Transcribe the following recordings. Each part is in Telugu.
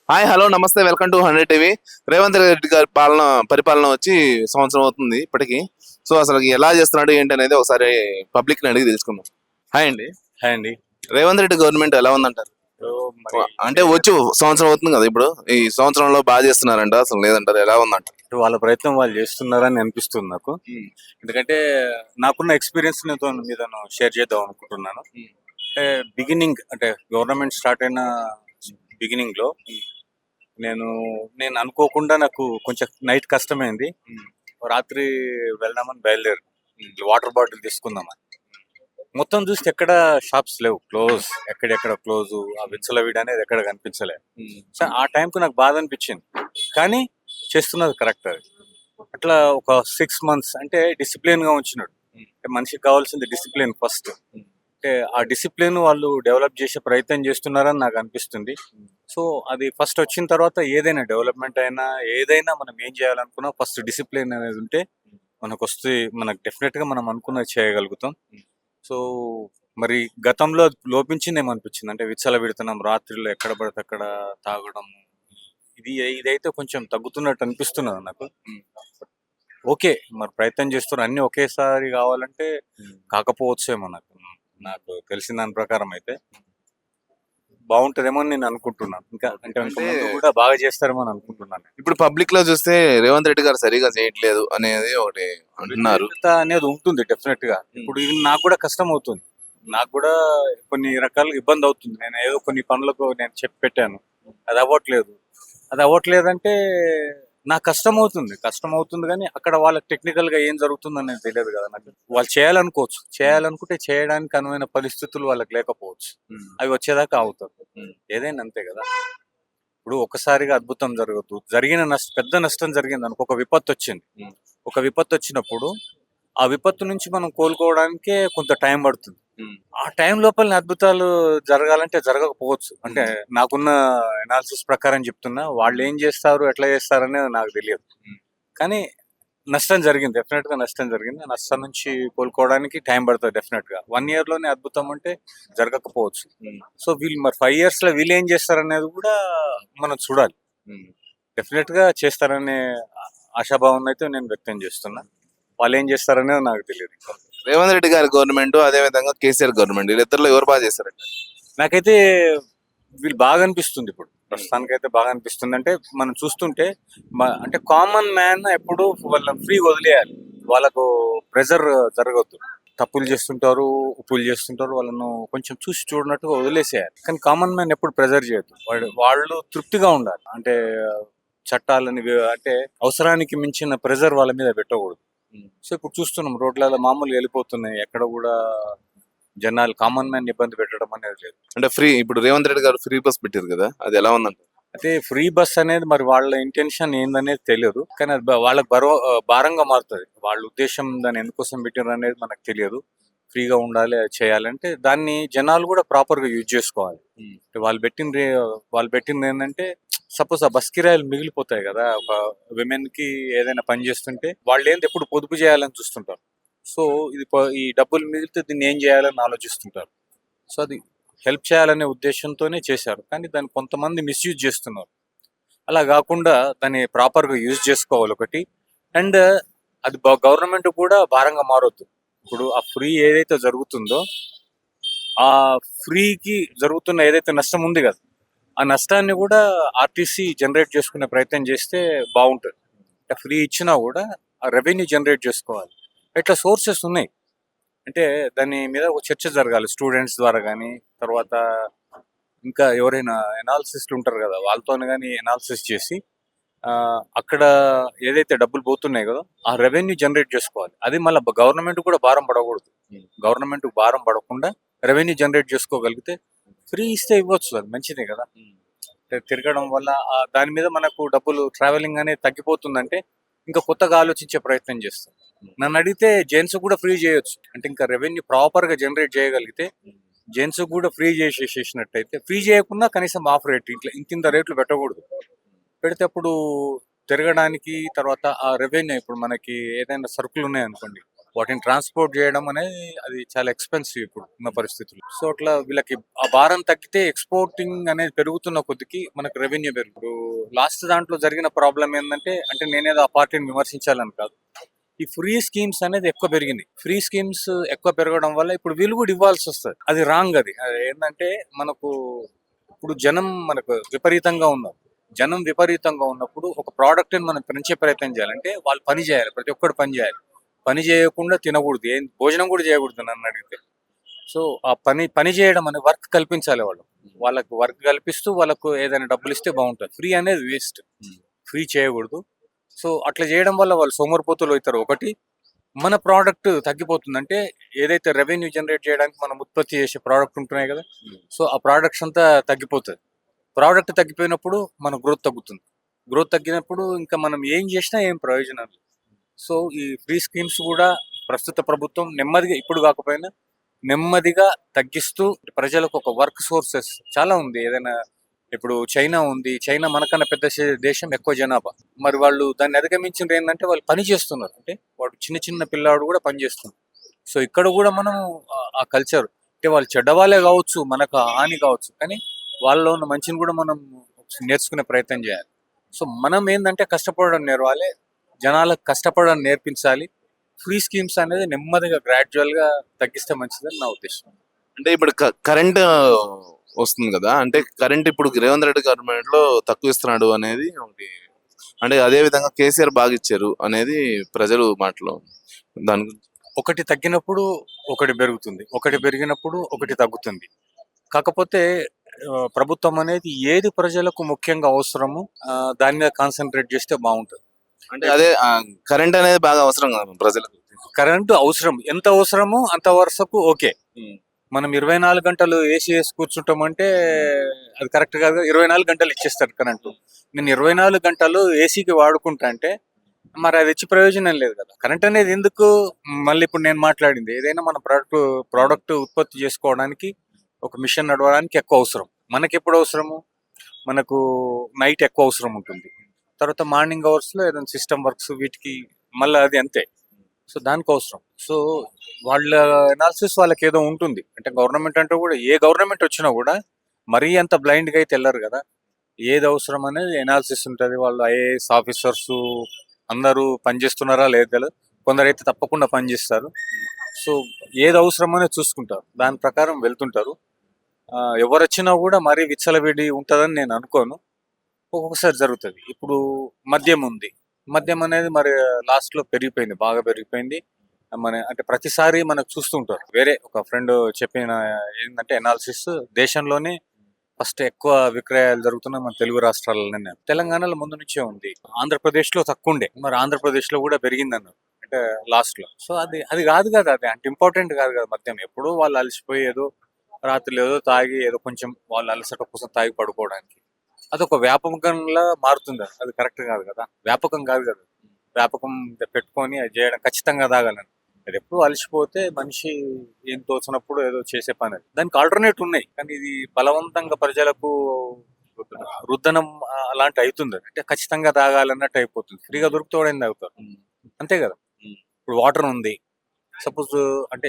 హాయ్ హలో నమస్తే welcome to 100 TV. Revanth Reddy గారి పరిపాలన వచ్చి సంవత్సరం అవుతుంది ఇప్పటికి. సో అసలు ఎలా చేస్తున్నాడు ఏంటి అనేది ఒకసారి పబ్లిక్ ని అడిగి తెలుసుకుందాం. హాయ్ అండి. హాయ్ అండి. రేవంత్ రెడ్డి గవర్నమెంట్ ఎలా ఉందంటారు? సో మరి అంటే వచ్చి సంవత్సరం అవుతుంది కదా, ఇప్పుడు ఈ సంవత్సరంలో బాగా చేస్తున్నారంట అసలు లేదంటారు, ఎలా ఉందంటారు? వాళ్ళ ప్రయత్నం వాళ్ళు చేస్తున్నారని అనిపిస్తుంది నాకు. ఎందుకంటే నాకున్న ఎక్స్పీరియన్స్ మీద షేర్ చేద్దాం అనుకుంటున్నాను. అంటే బిగినింగ్ అంటే గవర్నమెంట్ స్టార్ట్ అయిన బిగినింగ్ లో నేను నేను అనుకోకుండా నాకు కొంచెం నైట్ కష్టమైంది. రాత్రి వెళ్దామని బయలుదేరి వాటర్ బాటిల్ తీసుకుందామని మొత్తం చూస్తే ఎక్కడ షాప్స్ లేవు, క్లోజ్, ఎక్కడెక్కడ క్లోజ్. ఆ విచ్చలవిడి అనేది ఎక్కడ కనిపించలేదు. సో ఆ టైంకు నాకు బాధ అనిపించింది, కానీ చేస్తున్నది కరెక్ట్. అది అట్లా ఒక 6 months అంటే డిసిప్లిన్ గా ఉంచినాడు. అంటే మనిషికి కావాల్సింది డిసిప్లిన్ ఫస్ట్. అంటే ఆ డిసిప్లిన్ వాళ్ళు డెవలప్ చేసే ప్రయత్నం చేస్తున్నారని నాకు అనిపిస్తుంది. సో అది ఫస్ట్ వచ్చిన తర్వాత ఏదైనా డెవలప్మెంట్ అయినా ఏదైనా మనం ఏం చేయాలనుకున్నా ఫస్ట్ డిసిప్లిన్ అనేది ఉంటే మనకు వస్తే మనకు డెఫినెట్ గా మనం అనుకున్నది చేయగలుగుతాం. సో మరి గతంలో లోపించిందేమో అనిపించింది. అంటే విచ్చలవిడుతున్నాం, రాత్రిలో ఎక్కడ పడితే అక్కడ తాగడం. ఇదైతే కొంచెం తగ్గుతున్నట్టు అనిపిస్తున్నది నాకు. ఓకే, మరి ప్రయత్నం చేస్తున్నారు. అన్ని ఒకేసారి కావాలంటే కాకపోవచ్చేమో. నాకు తెలిసిన దాని ప్రకారం అయితే బాగుంటదేమో అని నేను అనుకుంటున్నాను. ఇంకా అంటే ఇంకా ముందు కూడా బాగా చేస్తారేమో అని అనుకుంటున్నాను. ఇప్పుడు పబ్లిక్ లో చూస్తే రేవంత్ రెడ్డి గారు సరిగా చేయట్లేదు అనేది ఒకటి అంటున్నారు. అనేది ఉంటుంది డెఫినెట్ గా. ఇప్పుడు ఇది నాకు కూడా కష్టం అవుతుంది, నాకు కూడా కొన్ని రకాల ఇబ్బంది అవుతుంది. నేను ఏదో కొన్ని పనులకు నేను చెప్పి పెట్టాను, అది అవ్వట్లేదంటే నాకు కష్టం అవుతుంది. కానీ అక్కడ వాళ్ళకి టెక్నికల్ గా ఏం జరుగుతుంది అనేది తెలియదు కదా నాకు. వాళ్ళు చేయాలనుకుంటే చేయడానికి అనువైన పరిస్థితులు వాళ్ళకి లేకపోవచ్చు. అవి వచ్చేదాకా అవుతుంది. ఏదైనా అంతే కదా. ఇప్పుడు ఒకసారిగా అద్భుతం జరగదు. పెద్ద నష్టం జరిగింది అనుకో, ఒక విపత్తు వచ్చింది. ఒక విపత్తు వచ్చినప్పుడు ఆ విపత్తు నుంచి మనం కోలుకోవడానికే కొంత టైం పడుతుంది. ఆ టైం లోపల అద్భుతాలు జరగాలంటే జరగకపోవచ్చు. అంటే నాకున్న ఎనాలిసిస్ ప్రకారం చెప్తున్నా. వాళ్ళు ఏం చేస్తారు, ఎట్లా చేస్తారు అనేది నాకు తెలియదు. కానీ నష్టం జరిగింది, డెఫినెట్ గా నష్టం జరిగింది. ఆ నష్టం నుంచి కోలుకోవడానికి టైం పడుతుంది డెఫినెట్ గా. 1 year లోనే అద్భుతం అంటే జరగకపోవచ్చు. సో వీళ్ళు మరి 5 years లో వీళ్ళు ఏం చేస్తారనేది కూడా మనం చూడాలి. డెఫినెట్ గా చేస్తారనే ఆశాభావం అయితే నేను వ్యక్తం చేస్తున్నా. వాళ్ళు ఏం చేస్తారనేది నాకు తెలియదు. రేవంత్ రెడ్డి గారి గవర్నమెంట్, అదే విధంగా కేసీఆర్ గవర్నమెంట్, వీళ్ళిద్దరిలో ఎవరు బాగా చేస్తారంట? నాకైతే వీళ్ళు బాగా అనిపిస్తుంది. ఇప్పుడు ప్రస్తుతానికైతే బాగా అనిపిస్తుంది. అంటే మనం చూస్తుంటే అంటే కామన్ మ్యాన్ ఎప్పుడు వాళ్ళని ఫ్రీ వదిలేయాలి. వాళ్ళకు ప్రెజర్ జరగద్దు. తప్పులు చేస్తుంటారు, ఉప్పులు చేస్తుంటారు, వాళ్ళను కొంచెం చూసి చూడనట్టుగా వదిలేసేయాలి. కానీ కామన్ మ్యాన్ ఎప్పుడు ప్రెజర్ చేయొద్దు. వాళ్ళు తృప్తిగా ఉండాలి. అంటే చట్టాలని అంటే అవసరానికి మించిన ప్రెజర్ వాళ్ళ మీద పెట్టకూడదు. సో ఇప్పుడు చూస్తున్నాం, రోడ్లలో మామూలుగా వెళ్ళిపోతున్నాయి. ఎక్కడ కూడా జనాలు కామన్ మ్యాన్ ఇబ్బంది పెట్టడం అనేది లేదు. అంటే ఇప్పుడు రేవంత్ రెడ్డి గారు ఫ్రీ బస్ పెట్టారు కదా, అది ఎలా ఉందంట? అయితే ఫ్రీ బస్ అనేది మరి వాళ్ళ ఇంటెన్షన్ ఏందనేది తెలియదు. కానీ అది వాళ్ళకి భారంగా మారుతుంది. వాళ్ళ ఉద్దేశం దాన్ని ఎందుకోసం పెట్టారు అనేది మనకు తెలియదు. ఫ్రీగా ఉండాలి, అది చేయాలంటే దాన్ని జనాలు కూడా ప్రాపర్ గా యూజ్ చేసుకోవాలి. వాళ్ళు పెట్టింది ఏంటంటే, సపోజ్ ఆ బస్ కిరాయిలు మిగిలిపోతాయి కదా. ఒక విమెన్ కి ఏదైనా పని చేస్తుంటే వాళ్ళు ఏంది ఎప్పుడు పొదుపు చేయాలని చూస్తుంటారు. సో ఈ డబ్బులు మిగిలితే దీన్ని ఏం చేయాలని ఆలోచిస్తుంటారు. సో అది హెల్ప్ చేయాలనే ఉద్దేశంతోనే చేశారు. కానీ దాన్ని కొంతమంది మిస్యూజ్ చేస్తున్నారు. అలా కాకుండా దాన్ని ప్రాపర్గా యూజ్ చేసుకోవాలి ఒకటి. అండ్ అది గవర్నమెంట్ కూడా భారంగా మారొద్దు. ఇప్పుడు ఆ ఫ్రీ ఏదైతే జరుగుతుందో, ఆ ఫ్రీకి జరుగుతున్న ఏదైతే నష్టం ఉంది కదా, ఆ నష్టాన్ని కూడా ఆర్టీసీ జనరేట్ చేసుకునే ప్రయత్నం చేస్తే బాగుంటుంది. ఫ్రీ ఇచ్చినా కూడా ఆ రెవెన్యూ జనరేట్ చేసుకోవాలి. ఇట్లా సోర్సెస్ ఉన్నాయి. అంటే దాని మీద ఒక చర్చ జరగాలి, స్టూడెంట్స్ ద్వారా కానీ, తర్వాత ఇంకా ఎవరైనా ఎనాలిసిస్ట్లు ఉంటారు కదా, వాళ్ళతో కానీ ఎనాలిసిస్ చేసి అక్కడ ఏదైతే డబ్బులు పోతున్నాయి కదా ఆ రెవెన్యూ జనరేట్ చేసుకోవాలి. అది మళ్ళీ గవర్నమెంట్ కూడా భారం పడకూడదు. గవర్నమెంట్ భారం పడకుండా రెవెన్యూ జనరేట్ చేసుకోగలిగితే ఫ్రీ ఇస్తే ఇవ్వచ్చు, అది మంచిదే కదా. తిరగడం వల్ల దాని మీద మనకు డబ్బులు ట్రావెలింగ్ అనేది తగ్గిపోతుందంటే ఇంకా కొత్తగా ఆలోచించే ప్రయత్నం చేస్తాం. నన్ను అడిగితే జెంట్స్ కూడా ఫ్రీ చేయొచ్చు. అంటే ఇంకా రెవెన్యూ ప్రాపర్ గా జనరేట్ చేయగలిగితే జెంట్స్ కూడా ఫ్రీ చేసేసినట్టయితే, ఫ్రీ చేయకుండా కనీసం ఆఫ్ రేట్ ఇంత రేట్లు పెట్టకూడదు. పెడితే అప్పుడు తిరగడానికి, తర్వాత ఆ రెవెన్యూ, ఇప్పుడు మనకి ఏదైనా సరుకులు ఉన్నాయనుకోండి, వాటిని ట్రాన్స్పోర్ట్ చేయడం అనేది అది చాలా ఎక్స్పెన్సివ్ ఇప్పుడు ఉన్న పరిస్థితుల్లో. సో అట్లా వీళ్ళకి ఆ భారం తగ్గితే ఎక్స్పోర్టింగ్ అనేది పెరుగుతున్న కొద్దికి మనకు రెవెన్యూ పెరుగుతుంది. లాస్ట్ దాంట్లో జరిగిన ప్రాబ్లం ఏంటంటే, అంటే నేనేదో ఆ పార్టీని విమర్శించాలని కాదు, ఈ ఫ్రీ స్కీమ్స్ అనేది ఎక్కువ పెరిగినాయి. ఫ్రీ స్కీమ్స్ ఎక్కువ పెరగడం వల్ల ఇప్పుడు వీళ్ళు కూడా ఇవ్వాల్సి వస్తుంది. అది రాంగ్. అది ఏంటంటే, మనకు ఇప్పుడు జనం మనకు విపరీతంగా ఉన్నారు. జనం విపరీతంగా ఉన్నప్పుడు ఒక ప్రోడక్ట్ ని మనం పెంచే ప్రయత్నం చేయాలంటే వాళ్ళు పని చేయాలి. ప్రతి ఒక్కరు పని చేయాలి. పని చేయకుండా తినకూడదు, ఏం భోజనం కూడా చేయకూడదు నన్ను అడిగితే. సో ఆ పని చేయడం అనే వర్క్ కల్పించాలి వాళ్ళు. వాళ్ళకు వర్క్ కల్పిస్తూ వాళ్ళకు ఏదైనా డబ్బులు ఇస్తే బాగుంటుంది. ఫ్రీ అనేది వేస్ట్. ఫ్రీ చేయకూడదు. సో అట్లా చేయడం వల్ల వాళ్ళు సోమరిపోతులు అవుతారు. ఒకటి, మన ప్రోడక్ట్ తగ్గిపోతుంది. అంటే ఏదైతే రెవెన్యూ జనరేట్ చేయడానికి మనం ఉత్పత్తి చేసే ప్రోడక్ట్ ఉంటున్నాయి కదా, సో ఆ ప్రోడక్ట్స్ అంతా తగ్గిపోతుంది. ప్రోడక్ట్ తగ్గిపోయినప్పుడు మన గ్రోత్ తగ్గుతుంది. గ్రోత్ తగ్గినప్పుడు ఇంకా మనం ఏం చేసినా ఏం ప్రయోజనం లేదు. సో ఈ ఫ్రీ స్కీమ్స్ కూడా ప్రస్తుత ప్రభుత్వం నెమ్మదిగా, ఇప్పుడు కాకపోయినా నెమ్మదిగా తగ్గిస్తూ ప్రజలకు ఒక వర్క్ సోర్సెస్ చాలా ఉంది. ఏదైనా ఇప్పుడు చైనా ఉంది. చైనా మనకన్నా పెద్ద దేశం, ఎక్కువ జనాభా. మరి వాళ్ళు దాన్ని అధిగమించింది ఏంటంటే వాళ్ళు పని చేస్తున్నారు. అంటే వాడు చిన్న చిన్న పిల్లాడు కూడా పని చేస్తున్నారు. సో ఇక్కడ కూడా మనం ఆ కల్చర్, అంటే వాళ్ళు చెడ్డవాళ్ళే కావచ్చు, మనకు హాని కావచ్చు, కానీ వాళ్ళలో ఉన్న మంచిని కూడా మనం నేర్చుకునే ప్రయత్నం చేయాలి. సో మనం ఏంటంటే కష్టపడడం నేర్వాలి, జనాలకు కష్టపడడం నేర్పించాలి. ఫ్రీ స్కీమ్స్ అనేది నెమ్మదిగా గ్రాడ్యువల్ గా తగ్గిస్తే మంచిదని నా ఉద్దేశం. అంటే ఇప్పుడు కరెంట్ వస్తుంది కదా, అంటే కరెంట్ ఇప్పుడు రేవంత్ రెడ్డి గవర్నమెంట్ లో తక్కువ ఇస్తున్నాడు అనేది ఒకటి. అంటే అదే విధంగా కేసీఆర్ బాగా ఇచ్చారు అనేది ప్రజలు మాటలు. దాని గురించి ఒకటి తగ్గినప్పుడు ఒకటి పెరుగుతుంది, ఒకటి పెరిగినప్పుడు ఒకటి తగ్గుతుంది. కాకపోతే ప్రభుత్వం అనేది ఏది ప్రజలకు ముఖ్యంగా అవసరమో దాని మీద కాన్సన్ట్రేట్ చేస్తే బాగుంటుంది. అంటే అదే కరెంట్ అనేది బాగా అవసరం కదా ప్రజలకు. కరెంటు అవసరం, ఎంత అవసరమో అంత వరకు ఓకే. మనం 24 గంటలు ఏసీ వేసి కూర్చుంటామంటే అది కరెక్ట్ కాదు. 24 గంటలు ఇచ్చేస్తారు కరెంటు. నేను 24 గంటలు ఏసీకి వాడుకుంటా అంటే మరి అది ఇచ్చి ప్రయోజనం లేదు కదా. కరెంట్ అనేది ఎందుకు? మళ్ళీ ఇప్పుడు నేను మాట్లాడింది ఏదైనా మన ప్రోడక్ట్ ఉత్పత్తి చేసుకోవడానికి, ఒక మిషన్ నడవడానికి ఎక్కువ అవసరం. మనకి ఎప్పుడు అవసరము? మనకు నైట్ ఎక్కువ అవసరం ఉంటుంది. తర్వాత మార్నింగ్ అవర్స్ లో ఏదైనా సిస్టమ్ వర్క్స్ వీటికి మళ్ళీ అది అంతే. సో దానికి అవసరం. సో వాళ్ళ ఎనాలిసిస్ వాళ్ళకి ఏదో ఉంటుంది. అంటే గవర్నమెంట్ అంటే కూడా, ఏ గవర్నమెంట్ వచ్చినా కూడా మరీ అంత బ్లైండ్ గా అయితే వెళ్ళరు కదా. ఏది అవసరం అనేది ఎనాలిసిస్ ఉంటుంది. వాళ్ళు ఐఏఎస్ ఆఫీసర్స్ అందరూ పనిచేస్తున్నారా లేదు తెలియదు, కొందరైతే తప్పకుండా పనిచేస్తారు. సో ఏది అవసరం అనేది చూసుకుంటారు, దాని ప్రకారం వెళ్తుంటారు. ఎవరు వచ్చినా కూడా మరీ విచ్చలవిడి ఉంటుందని నేను అనుకోను. ఒక్కొక్కసారి జరుగుతుంది. ఇప్పుడు మద్యం ఉంది. మద్యం అనేది మరి లాస్ట్ లో పెరిగిపోయింది, బాగా పెరిగిపోయింది. అంటే ప్రతిసారి మనకు చూస్తుంటారు. వేరే ఒక ఫ్రెండ్ చెప్పిన ఏంటంటే ఎనాలిసిస్, దేశంలోనే ఫస్ట్ ఎక్కువ విక్రయాలు జరుగుతున్న మన తెలుగు రాష్ట్రాలలోనే. తెలంగాణలో ముందు నుంచే ఉంది, ఆంధ్రప్రదేశ్ లో తక్కువ ఉండే, మరి ఆంధ్రప్రదేశ్ లో కూడా పెరిగిందన్నారు అంటే లాస్ట్ లో. సో అది కాదు కదా, అది అంటే ఇంపార్టెంట్ కాదు కదా మద్యం. ఎప్పుడు వాళ్ళు అలసిపోయి ఏదో రాత్రులు ఏదో తాగి ఏదో కొంచెం వాళ్ళు అలసట కోసం తాగి పడుకోవడానికి అదొక వ్యాపకంగా మారుతుంది. అది కరెక్ట్ కాదు కదా, వ్యాపకం కాదు కదా. వ్యాపకం పెట్టుకొని అది చేయడం ఖచ్చితంగా తాగాలని. అది ఎప్పుడు అలసిపోతే మనిషి ఏం తోచినప్పుడు ఏదో చేసే పని. అది దానికి ఆల్టర్నేట్ ఉన్నాయి, కానీ ఇది బలవంతంగా ప్రజలకు రుద్దనం అలాంటి అవుతుంది. అంటే ఖచ్చితంగా తాగాలన్నట్టు అయిపోతుంది. ఫ్రీగా దొరుకుతాడని తాగుతారు అంతే కదా. ఇప్పుడు వాటర్ ఉంది సపోజ్, అంటే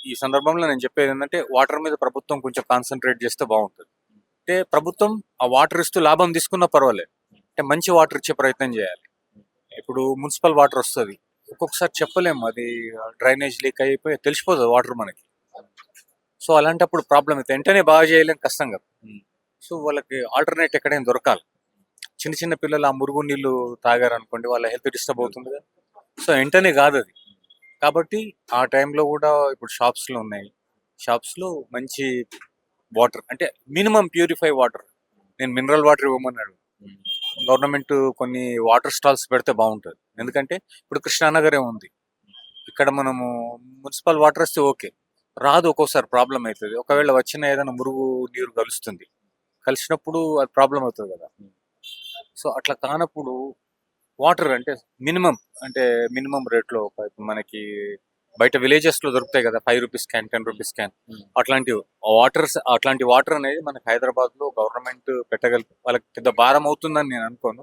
ఈ సందర్భంలో నేను చెప్పేది ఏంటంటే, వాటర్ మీద ప్రభుత్వం కొంచెం కాన్సన్ట్రేట్ చేస్తే బాగుంటుంది. అంటే ప్రభుత్వం ఆ వాటర్ ఇస్తూ లాభం తీసుకున్నా పర్వాలేదు, అంటే మంచి వాటర్ ఇచ్చే ప్రయత్నం చేయాలి. ఇప్పుడు మున్సిపల్ వాటర్ వస్తుంది, ఒక్కొక్కసారి చెప్పలేము, అది డ్రైనేజ్ లీక్ అయిపోయి తెలిసిపోతుంది వాటర్ మనకి. సో అలాంటప్పుడు ప్రాబ్లం అయితే వెంటనే బాగా చేయలేం, కష్టం కదా. సో వాళ్ళకి ఆల్టర్నేట్ ఎక్కడైనా దొరకాలి. చిన్న చిన్న పిల్లలు ఆ మురుగు నీళ్లు తాగారు అనుకోండి, వాళ్ళ హెల్త్ డిస్టర్బ్ అవుతుంది కదా. సో వెంటనే కాదు అది. కాబట్టి ఆ టైంలో కూడా ఇప్పుడు షాప్స్లో ఉన్నాయి, షాప్స్లో మంచి వాటర్, అంటే మినిమం ప్యూరిఫై వాటర్. నేను మినరల్ వాటర్ ఇవ్వమన్నాడు గవర్నమెంట్, కొన్ని వాటర్ స్టాల్స్ పెడితే బాగుంటుంది. ఎందుకంటే ఇప్పుడు కృష్ణానగరే ఉంది, ఇక్కడ మనము మున్సిపల్ వాటర్ వస్తే ఓకే, రాదు ఒక్కోసారి ప్రాబ్లం అవుతుంది. ఒకవేళ వచ్చిన ఏదైనా మురుగు నీరు కలుస్తుంది, కలిసినప్పుడు అది ప్రాబ్లం అవుతుంది కదా. సో అట్లా కానప్పుడు వాటర్ అంటే మినిమం రేట్లో మనకి బయట విలేజెస్ లో దొరుకుతాయి కదా, 5 రూపీస్ క్యాన్, 10 రూపీస్ క్యాన్, అట్లాంటి వాటర్ అనేది మనకి హైదరాబాద్ లో గవర్నమెంట్ పెట్టగల వాళ్ళకి పెద్ద భారం అవుతుందని నేను అనుకోను.